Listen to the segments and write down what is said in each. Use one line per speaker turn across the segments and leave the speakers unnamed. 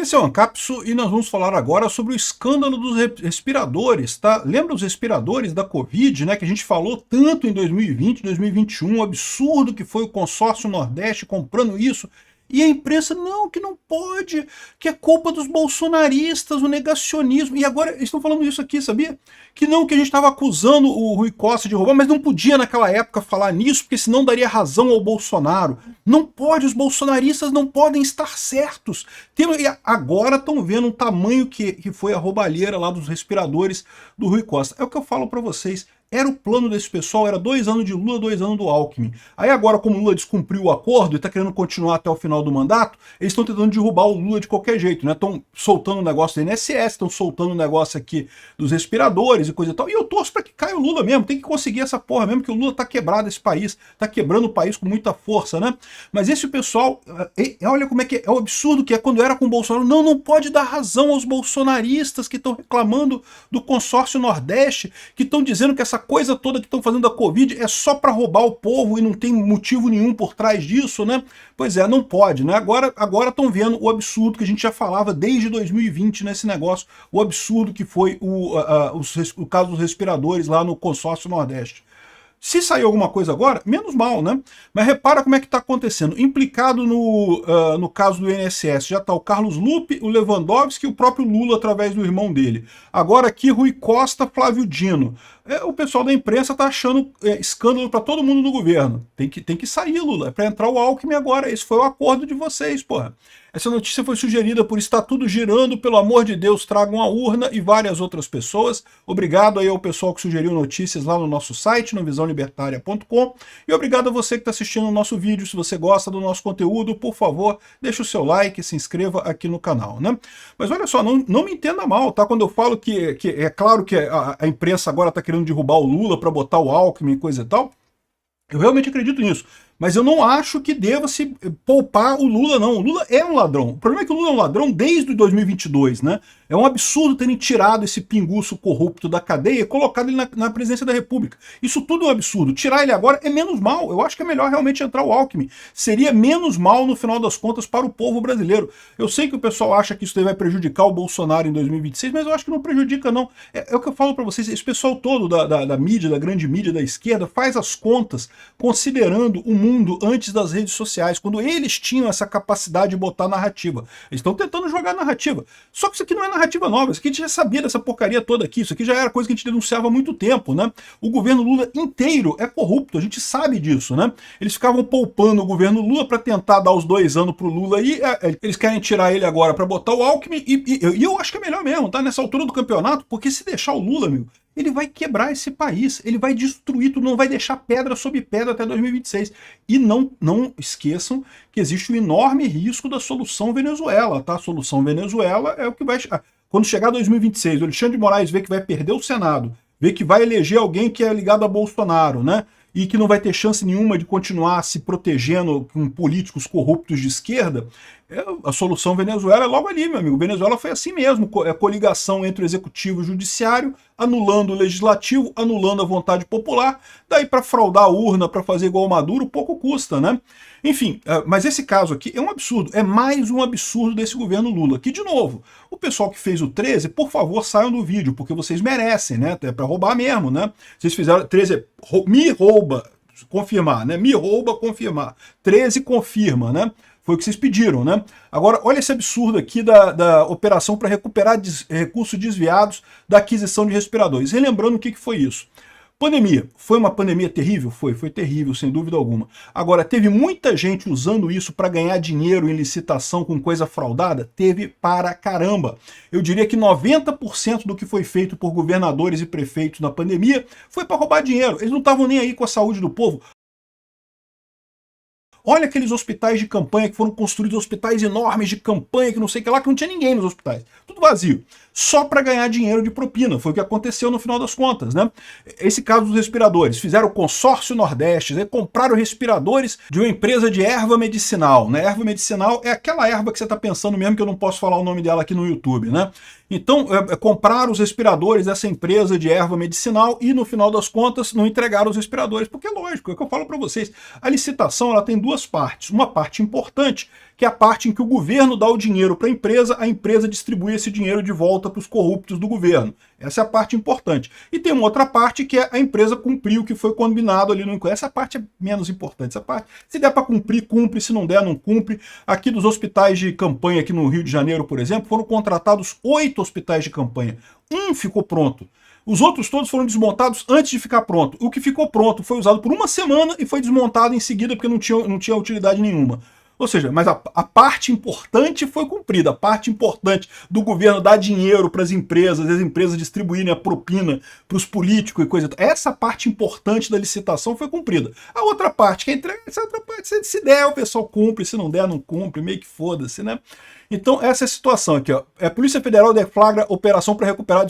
Esse é o Ancapsu e nós vamos falar agora sobre o escândalo dos respiradores, tá? Lembra os respiradores da Covid, né, que a gente falou tanto em 2020, 2021, o absurdo que foi o consórcio Nordeste comprando isso, e a imprensa, não, que não pode, que é culpa dos bolsonaristas, o negacionismo, e agora eles estão falando isso aqui, sabia? Que não, que a gente estava acusando o Rui Costa de roubar, mas não podia naquela época falar nisso, porque senão daria razão ao Bolsonaro. Não pode, os bolsonaristas não podem estar certos. E agora estão vendo o tamanho que foi a roubalheira lá dos respiradores do Rui Costa. É o que eu falo para vocês. Era o plano desse pessoal, era 2 anos de Lula, 2 anos do Alckmin. Aí agora, como o Lula descumpriu o acordo e está querendo continuar até o final do mandato, eles estão tentando derrubar o Lula de qualquer jeito, né? Estão soltando o negócio do INSS, estão soltando o negócio aqui dos respiradores e coisa e tal. E eu torço para que caia o Lula mesmo, tem que conseguir essa porra mesmo, que o Lula tá quebrado esse país, tá quebrando o país com muita força, né? Mas esse pessoal, olha como é que é o absurdo que é quando era com o Bolsonaro. Não, não pode dar razão aos bolsonaristas que estão reclamando do consórcio Nordeste, que estão dizendo que essa coisa toda que estão fazendo da Covid é só para roubar o povo e não tem motivo nenhum por trás disso, né? Pois é, não pode, né? Agora estão vendo o absurdo que a gente já falava desde 2020 nesse negócio, o absurdo que foi o caso dos respiradores lá no consórcio Nordeste. Se sair alguma coisa agora, menos mal, né? Mas repara como é que está acontecendo. Implicado no caso do INSS já está o Carlos Lupe, o Lewandowski e o próprio Lula através do irmão dele. Agora aqui Rui Costa, Flávio Dino. O pessoal da imprensa está achando escândalo para todo mundo no governo. Tem que sair, Lula. É para entrar o Alckmin agora. Esse foi o acordo de vocês, porra. Essa notícia foi sugerida por Está Tudo Girando, pelo amor de Deus, tragam a urna e várias outras pessoas. Obrigado aí ao pessoal que sugeriu notícias lá no nosso site, no visãolibertaria.com. E obrigado a você que está assistindo o nosso vídeo. Se você gosta do nosso conteúdo, por favor, deixa o seu like e se inscreva aqui no canal, né? Mas olha só, não me entenda mal, tá? Quando eu falo que é claro que a imprensa agora está querendo derrubar o Lula para botar o Alckmin e coisa e tal, eu realmente acredito nisso. Mas eu não acho que deva se poupar o Lula, não. O Lula é um ladrão. O problema é que o Lula é um ladrão desde 2022, né? É um absurdo terem tirado esse pinguço corrupto da cadeia e colocado ele na presidência da República. Isso tudo é um absurdo. Tirar ele agora é menos mal. Eu acho que é melhor realmente entrar o Alckmin. Seria menos mal, no final das contas, para o povo brasileiro. Eu sei que o pessoal acha que isso daí vai prejudicar o Bolsonaro em 2026, mas eu acho que não prejudica, não. É o que eu falo para vocês. Esse pessoal todo da mídia, da grande mídia, da esquerda, faz as contas considerando o mundo antes das redes sociais, quando eles tinham essa capacidade de botar narrativa. Eles estão tentando jogar narrativa. Só que isso aqui não é narrativa nova, isso aqui a gente já sabia dessa porcaria toda aqui, isso aqui já era coisa que a gente denunciava há muito tempo, né? O governo Lula inteiro é corrupto, a gente sabe disso, né? Eles ficavam poupando o governo Lula para tentar dar os 2 anos pro Lula e eles querem tirar ele agora para botar o Alckmin e eu acho que é melhor mesmo, tá? Nessa altura do campeonato, porque se deixar o Lula, amigo, ele vai quebrar esse país, ele vai destruir tudo, não vai deixar pedra sobre pedra até 2026. E não esqueçam que existe um enorme risco da solução Venezuela, tá? A solução Venezuela é o que vai... Quando chegar 2026, o Alexandre de Moraes vê que vai perder o Senado, vê que vai eleger alguém que é ligado a Bolsonaro, né? E que não vai ter chance nenhuma de continuar se protegendo com políticos corruptos de esquerda, a solução Venezuela é logo ali, meu amigo. Venezuela foi assim mesmo, é coligação entre o executivo e o judiciário, anulando o legislativo, anulando a vontade popular, daí para fraudar a urna, para fazer igual o Maduro, pouco custa, né? Enfim, mas esse caso aqui é um absurdo, é mais um absurdo desse governo Lula, que, de novo, o pessoal que fez o 13, por favor, saiam do vídeo, porque vocês merecem, né? É para roubar mesmo, né? Vocês fizeram 13, me rouba, confirmar, né? Me rouba, confirmar. 13, confirma, né? Foi o que vocês pediram, né? Agora, olha esse absurdo aqui da operação para recuperar recursos desviados da aquisição de respiradores. Relembrando o que foi isso. Pandemia. Foi uma pandemia terrível? Foi terrível, sem dúvida alguma. Agora, teve muita gente usando isso para ganhar dinheiro em licitação com coisa fraudada? Teve para caramba. Eu diria que 90% do que foi feito por governadores e prefeitos na pandemia foi para roubar dinheiro. Eles não estavam nem aí com a saúde do povo. Olha aqueles hospitais de campanha que foram construídos, hospitais enormes de campanha, que não sei o que lá, que não tinha ninguém nos hospitais. Tudo vazio. Só para ganhar dinheiro de propina. Foi o que aconteceu no final das contas, né? Esse caso dos respiradores. Fizeram o consórcio Nordeste, né? Compraram respiradores de uma empresa de erva medicinal, né? Erva medicinal é aquela erva que você está pensando mesmo, que eu não posso falar o nome dela aqui no YouTube, né? Então, compraram os respiradores dessa empresa de erva medicinal e, no final das contas, não entregaram os respiradores. Porque, lógico, é o que eu falo para vocês. A licitação ela tem duas partes. Uma parte importante, que é a parte em que o governo dá o dinheiro para a empresa distribui esse dinheiro de volta para os corruptos do governo. Essa é a parte importante. E tem uma outra parte que é a empresa cumprir o que foi combinado ali no encontro. Essa parte é menos importante. Essa parte, se der para cumprir, cumpre. Se não der, não cumpre. Aqui dos hospitais de campanha aqui no Rio de Janeiro, por exemplo, foram contratados 8 hospitais de campanha. Um ficou pronto. Os outros todos foram desmontados antes de ficar pronto. O que ficou pronto foi usado por uma semana e foi desmontado em seguida porque não tinha utilidade nenhuma. Ou seja, mas a parte importante foi cumprida. A parte importante do governo dar dinheiro para as empresas distribuírem a propina para os políticos e coisa. Essa parte importante da licitação foi cumprida. A outra parte, que é entrega, essa outra parte, se der, o pessoal cumpre, se não der, não cumpre, meio que foda-se, né? Então, essa é a situação aqui, ó. A Polícia Federal deflagra operação para recuperar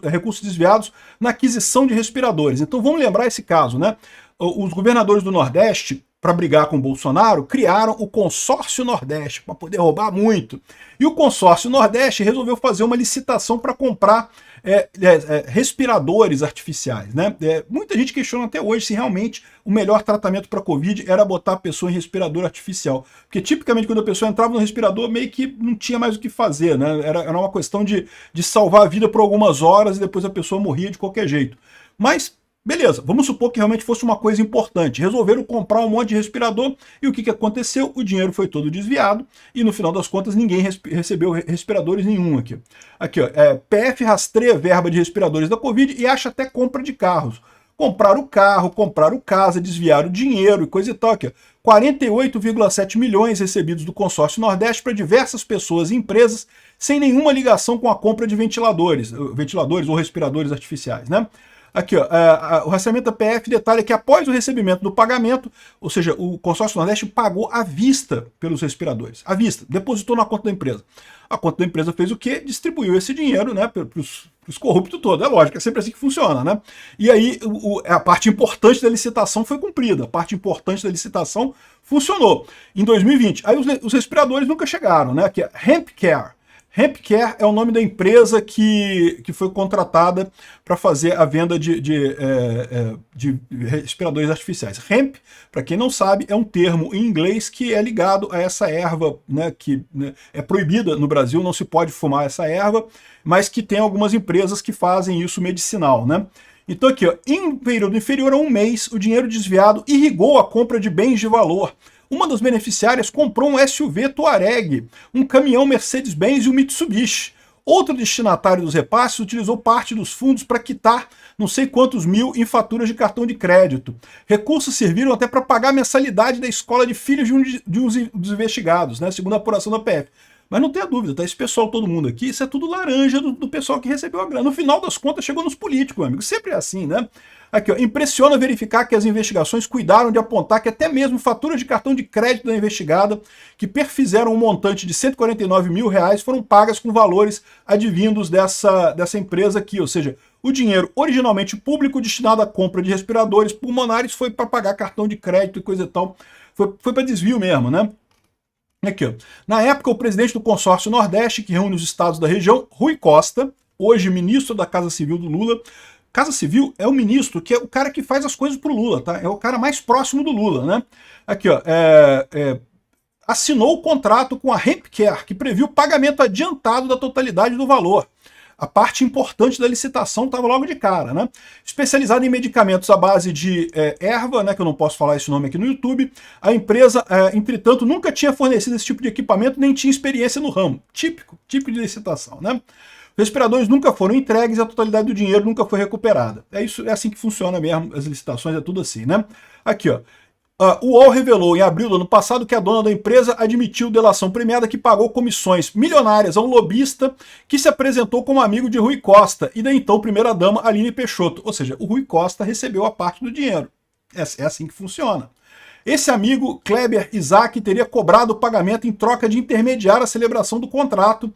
recursos desviados na aquisição de respiradores. Então, vamos lembrar esse caso, né? Os governadores do Nordeste, para brigar com o Bolsonaro, criaram o Consórcio Nordeste, para poder roubar muito. E o Consórcio Nordeste resolveu fazer uma licitação para comprar respiradores artificiais, né? Muita gente questiona até hoje se realmente o melhor tratamento para a Covid era botar a pessoa em respirador artificial. Porque tipicamente quando a pessoa entrava no respirador, meio que não tinha mais o que fazer, né? Era uma questão de salvar a vida por algumas horas e depois a pessoa morria de qualquer jeito. Mas beleza, vamos supor que realmente fosse uma coisa importante. Resolveram comprar um monte de respirador e o que aconteceu? O dinheiro foi todo desviado e no final das contas ninguém recebeu respiradores nenhum aqui. Aqui, ó, PF rastreia verba de respiradores da Covid e acha até compra de carros. Compraram o carro, compraram casa, desviaram dinheiro e coisa e tal. Aqui, 48,7 milhões recebidos do Consórcio Nordeste para diversas pessoas e empresas sem nenhuma ligação com a compra de ventiladores ou respiradores artificiais, né? Aqui, ó, o rastreamento da PF detalha que após o recebimento do pagamento, ou seja, o Consórcio Nordeste pagou à vista pelos respiradores. À vista, depositou na conta da empresa. A conta da empresa fez o quê? Distribuiu esse dinheiro, né, para os corruptos todos. É lógico, é sempre assim que funciona, né? E aí a parte importante da licitação foi cumprida, a parte importante da licitação funcionou. Em 2020, aí os respiradores nunca chegaram, né? Aqui, HempCare. HempCare é o nome da empresa que foi contratada para fazer a venda de respiradores artificiais. Hemp, para quem não sabe, é um termo em inglês que é ligado a essa erva, né, que é proibida no Brasil, não se pode fumar essa erva, mas que tem algumas empresas que fazem isso medicinal, né? Então aqui, ó, em um período inferior a um mês, o dinheiro desviado irrigou a compra de bens de valor. Uma das beneficiárias comprou um SUV Touareg, um caminhão Mercedes-Benz e um Mitsubishi. Outro destinatário dos repasses utilizou parte dos fundos para quitar não sei quantos mil em faturas de cartão de crédito. Recursos serviram até para pagar a mensalidade da escola de filhos de um dos investigados, né, segundo a apuração da PF. Mas não tenha dúvida, tá? Esse pessoal, todo mundo aqui, isso é tudo laranja do pessoal que recebeu a grana. No final das contas, chegou nos políticos, meu amigo. Sempre é assim, né? Aqui, ó, impressiona verificar que as investigações cuidaram de apontar que até mesmo faturas de cartão de crédito da investigada, que perfizeram um montante de R$149 mil, foram pagas com valores advindos dessa empresa aqui. Ou seja, o dinheiro originalmente público destinado à compra de respiradores pulmonares foi para pagar cartão de crédito e coisa e tal. Foi para desvio mesmo, né? Aqui, ó. Na época, o presidente do Consórcio Nordeste, que reúne os estados da região, Rui Costa, hoje ministro da Casa Civil do Lula. Casa Civil é o ministro, que é o cara que faz as coisas pro Lula, tá? É o cara mais próximo do Lula, né? Aqui, ó, assinou o contrato com a HempCare, que previu o pagamento adiantado da totalidade do valor. A parte importante da licitação estava logo de cara, né? Especializada em medicamentos à base de erva, né, que eu não posso falar esse nome aqui no YouTube, a empresa, entretanto, nunca tinha fornecido esse tipo de equipamento, nem tinha experiência no ramo. Típico de licitação, né? Os respiradores nunca foram entregues e a totalidade do dinheiro nunca foi recuperada. É assim que funciona mesmo, as licitações é tudo assim, né? Aqui, ó. O UOL revelou em abril do ano passado que a dona da empresa admitiu delação premiada que pagou comissões milionárias a um lobista que se apresentou como amigo de Rui Costa e da então primeira-dama Aline Peixoto. Ou seja, o Rui Costa recebeu a parte do dinheiro. É assim que funciona. Esse amigo, Kleber Isaac, teria cobrado o pagamento em troca de intermediar a celebração do contrato.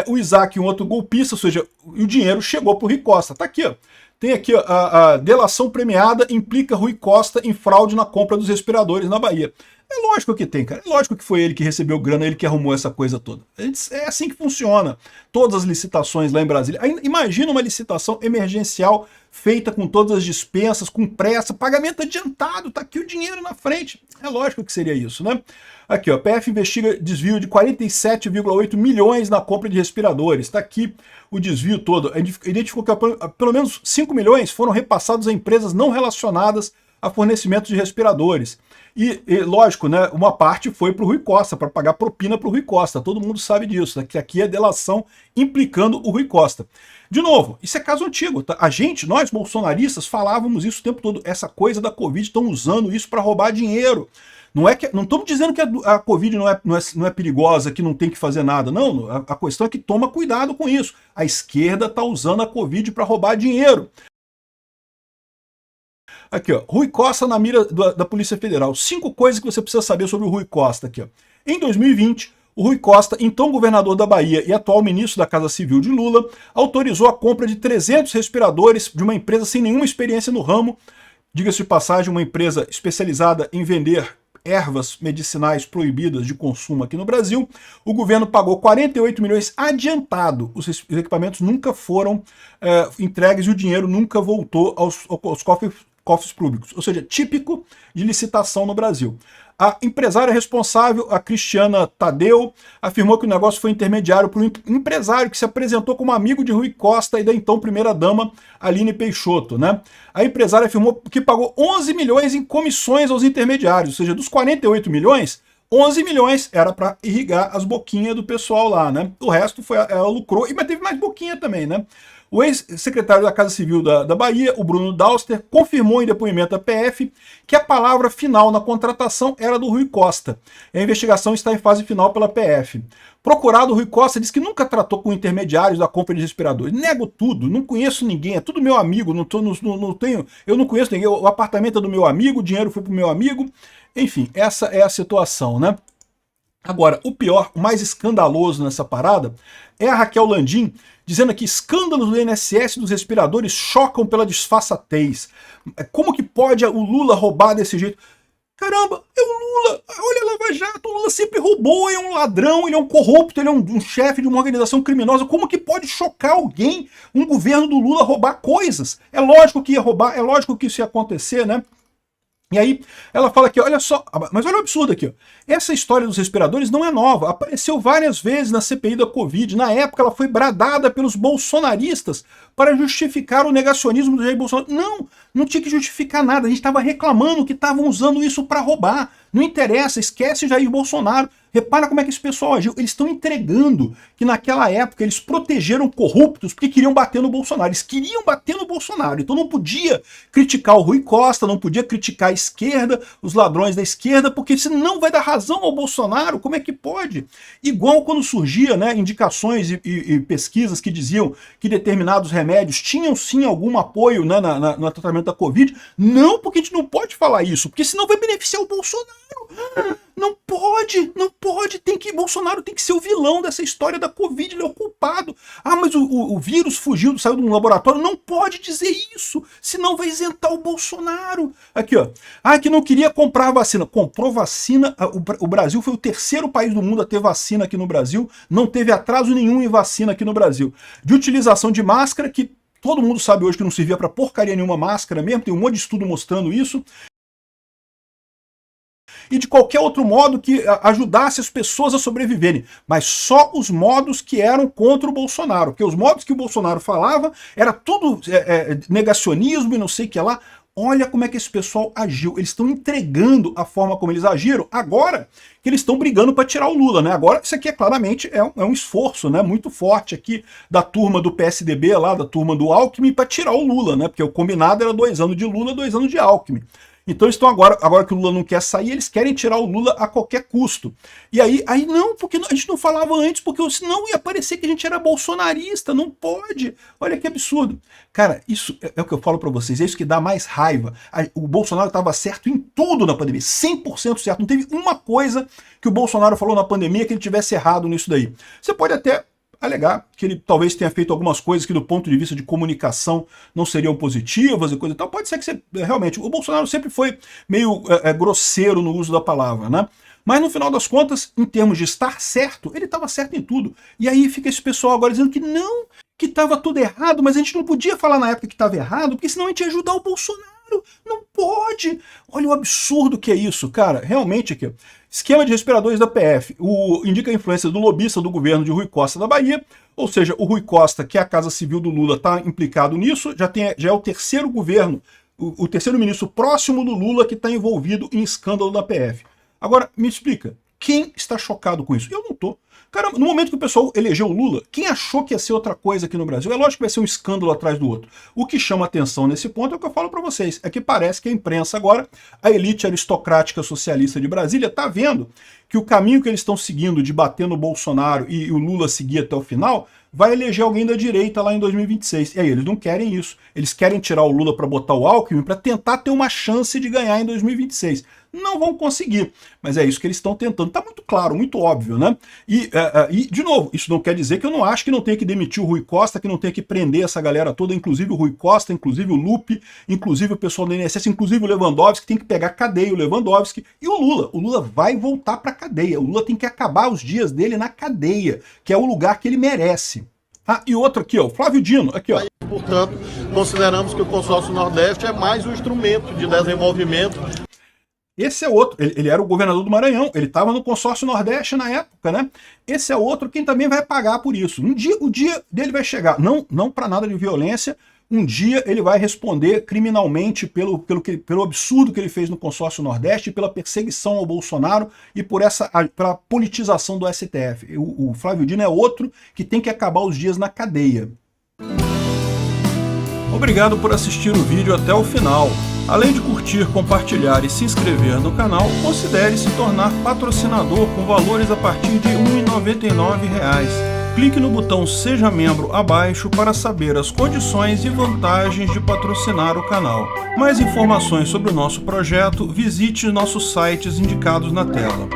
O Isaac, um outro golpista, ou seja, o dinheiro chegou para o Rui Costa. Tá aqui, ó. Tem aqui a delação premiada implica Rui Costa em fraude na compra dos respiradores na Bahia. É lógico que tem, cara. É lógico que foi ele que recebeu grana, ele que arrumou essa coisa toda. É assim que funciona. Todas as licitações lá em Brasília. Imagina uma licitação emergencial feita com todas as dispensas, com pressa, pagamento adiantado, tá aqui o dinheiro na frente. É lógico que seria isso, né? Aqui, ó, PF investiga desvio de 47,8 milhões na compra de respiradores. Está aqui o desvio todo. Identificou que pelo menos 5 milhões foram repassados a empresas não relacionadas a fornecimento de respiradores. E lógico, né, uma parte foi para o Rui Costa, para pagar propina para o Rui Costa. Todo mundo sabe disso, né, que aqui é delação implicando o Rui Costa. De novo, isso é caso antigo. Tá? Nós bolsonaristas, falávamos isso o tempo todo. Essa coisa da Covid, estão usando isso para roubar dinheiro. Não estamos dizendo que a Covid não é perigosa, que não tem que fazer nada. Não, a questão é que toma cuidado com isso. A esquerda está usando a Covid para roubar dinheiro. Aqui, ó, Rui Costa na mira da Polícia Federal. 5 coisas que você precisa saber sobre o Rui Costa aqui, ó. Em 2020, o Rui Costa, então governador da Bahia e atual ministro da Casa Civil de Lula, autorizou a compra de 300 respiradores de uma empresa sem nenhuma experiência no ramo. Diga-se de passagem, uma empresa especializada em vender ervas medicinais proibidas de consumo aqui no Brasil. O governo pagou 48 milhões adiantado. Os equipamentos nunca foram entregues e o dinheiro nunca voltou aos cofres públicos, ou seja, típico de licitação no Brasil. A empresária responsável, a Cristiana Tadeu, afirmou que o negócio foi intermediário por um empresário que se apresentou como amigo de Rui Costa e da então primeira-dama Aline Peixoto. Né? A empresária afirmou que pagou 11 milhões em comissões aos intermediários, ou seja, dos 48 milhões, 11 milhões era para irrigar as boquinhas do pessoal lá. Né? O resto ela lucrou, mas teve mais boquinha também. Né? O ex-secretário da Casa Civil da Bahia, o Bruno Dauster, confirmou em depoimento à PF que a palavra final na contratação era do Rui Costa. A investigação está em fase final pela PF. Procurado, o Rui Costa disse que nunca tratou com intermediários da compra de respiradores. Nego tudo, não conheço ninguém, é tudo meu amigo, eu não conheço ninguém, o apartamento é do meu amigo, o dinheiro foi pro meu amigo. Enfim, essa é a situação, né? Agora, o pior, o mais escandaloso nessa parada é a Raquel Landim dizendo que escândalos do INSS dos respiradores chocam pela disfarçatez. Como que pode o Lula roubar desse jeito? Caramba, é o Lula, olha a Lava Jato, o Lula sempre roubou, ele é um ladrão, ele é um corrupto, ele é um chefe de uma organização criminosa. Como que pode chocar alguém, um governo do Lula, roubar coisas? É lógico que ia roubar, é lógico que isso ia acontecer, né? E aí ela fala aqui, olha só, mas olha o absurdo aqui, ó. Essa história dos respiradores não é nova, apareceu várias vezes na CPI da Covid. Na época ela foi bradada pelos bolsonaristas para justificar o negacionismo do Jair Bolsonaro. Não tinha que justificar nada, a gente estava reclamando que estavam usando isso para roubar. Não interessa, esquece Jair Bolsonaro. Repara como é que esse pessoal agiu. Eles estão entregando que naquela época eles protegeram corruptos porque queriam bater no Bolsonaro. Eles queriam bater no Bolsonaro. Então não podia criticar o Rui Costa, não podia criticar a esquerda, os ladrões da esquerda, porque senão vai dar razão ao Bolsonaro. Como é que pode? Igual quando surgia, né, indicações e pesquisas que diziam que determinados remédios tinham sim algum apoio, né, no tratamento da Covid. Não, porque a gente não pode falar isso, porque senão vai beneficiar o Bolsonaro. Não pode, Bolsonaro tem que ser o vilão dessa história da Covid, ele é o culpado. Ah, mas o vírus saiu de um laboratório, não pode dizer isso, senão vai isentar o Bolsonaro. Aqui, ó, que não queria comprar vacina, comprou vacina, o Brasil foi o terceiro país do mundo a ter vacina aqui no Brasil, não teve atraso nenhum em vacina aqui no Brasil. De utilização de máscara, que todo mundo sabe hoje que não servia para porcaria nenhuma máscara mesmo, tem um monte de estudo mostrando isso, e de qualquer outro modo que ajudasse as pessoas a sobreviverem, mas só os modos que eram contra o Bolsonaro, porque os modos que o Bolsonaro falava era tudo negacionismo e não sei o que lá. Olha como é que esse pessoal agiu, eles estão entregando a forma como eles agiram, agora que eles estão brigando para tirar o Lula, né? Agora isso aqui claramente é um esforço, né, muito forte aqui da turma do PSDB, lá da turma do Alckmin, para tirar o Lula, né? Porque o combinado era 2 anos de Lula, 2 anos de Alckmin. Então eles estão agora que o Lula não quer sair, eles querem tirar o Lula a qualquer custo. E aí não, porque a gente não falava antes, porque senão ia parecer que a gente era bolsonarista, não pode. Olha que absurdo. Cara, isso é o que eu falo para vocês, é isso que dá mais raiva. O Bolsonaro estava certo em tudo na pandemia, 100% certo. Não teve uma coisa que o Bolsonaro falou na pandemia que ele tivesse errado nisso daí. Você pode até alegar que ele talvez tenha feito algumas coisas que do ponto de vista de comunicação não seriam positivas e coisa e tal. Pode ser que realmente, o Bolsonaro sempre foi meio grosseiro no uso da palavra, né? Mas no final das contas, em termos de estar certo, ele estava certo em tudo. E aí fica esse pessoal agora dizendo que não, que estava tudo errado, mas a gente não podia falar na época que estava errado, porque senão a gente ia ajudar o Bolsonaro. Não pode! Olha o absurdo que é isso, cara. Realmente aqui, esquema de respiradores da PF. Indica a influência do lobista do governo de Rui Costa da Bahia, ou seja, o Rui Costa, que é a Casa Civil do Lula, está implicado nisso, já é o terceiro governo, o terceiro ministro próximo do Lula que está envolvido em escândalo da PF. Agora, me explica, quem está chocado com isso? Eu não tô. Cara, no momento que o pessoal elegeu o Lula, quem achou que ia ser outra coisa aqui no Brasil? É lógico que vai ser um escândalo atrás do outro. O que chama atenção nesse ponto é o que eu falo para vocês, é que parece que a imprensa agora, a elite aristocrática socialista de Brasília, está vendo que o caminho que eles estão seguindo de bater no Bolsonaro e o Lula seguir até o final, vai eleger alguém da direita lá em 2026. E aí eles não querem isso. Eles querem tirar o Lula para botar o Alckmin para tentar ter uma chance de ganhar em 2026. Não vão conseguir, mas é isso que eles estão tentando. Tá muito claro, muito óbvio, né? E, de novo, isso não quer dizer que eu não acho que não tenha que demitir o Rui Costa, que não tenha que prender essa galera toda, inclusive o Rui Costa, inclusive o Lupe, inclusive o pessoal do INSS, inclusive o Lewandowski, tem que pegar cadeia, o Lewandowski e o Lula. O Lula vai voltar para cadeia. O Lula tem que acabar os dias dele na cadeia, que é o lugar que ele merece. Ah, e outro aqui, ó, Flávio Dino, aqui, ó.
Portanto, consideramos que o Consórcio Nordeste é mais um instrumento de desenvolvimento.
Esse é outro, ele era o governador do Maranhão, ele estava no Consórcio Nordeste na época, né? Esse é outro quem também vai pagar por isso. O dia dele vai chegar, não para nada de violência, um dia ele vai responder criminalmente pelo absurdo que ele fez no Consórcio Nordeste, pela perseguição ao Bolsonaro e pela politização do STF. O Flávio Dino é outro que tem que acabar os dias na cadeia. Obrigado por assistir o vídeo até o final. Além de curtir, compartilhar e se inscrever no canal, considere se tornar patrocinador com valores a partir de R$ 1,99. Clique no botão Seja Membro abaixo para saber as condições e vantagens de patrocinar o canal. Mais informações sobre o nosso projeto, visite nossos sites indicados na tela.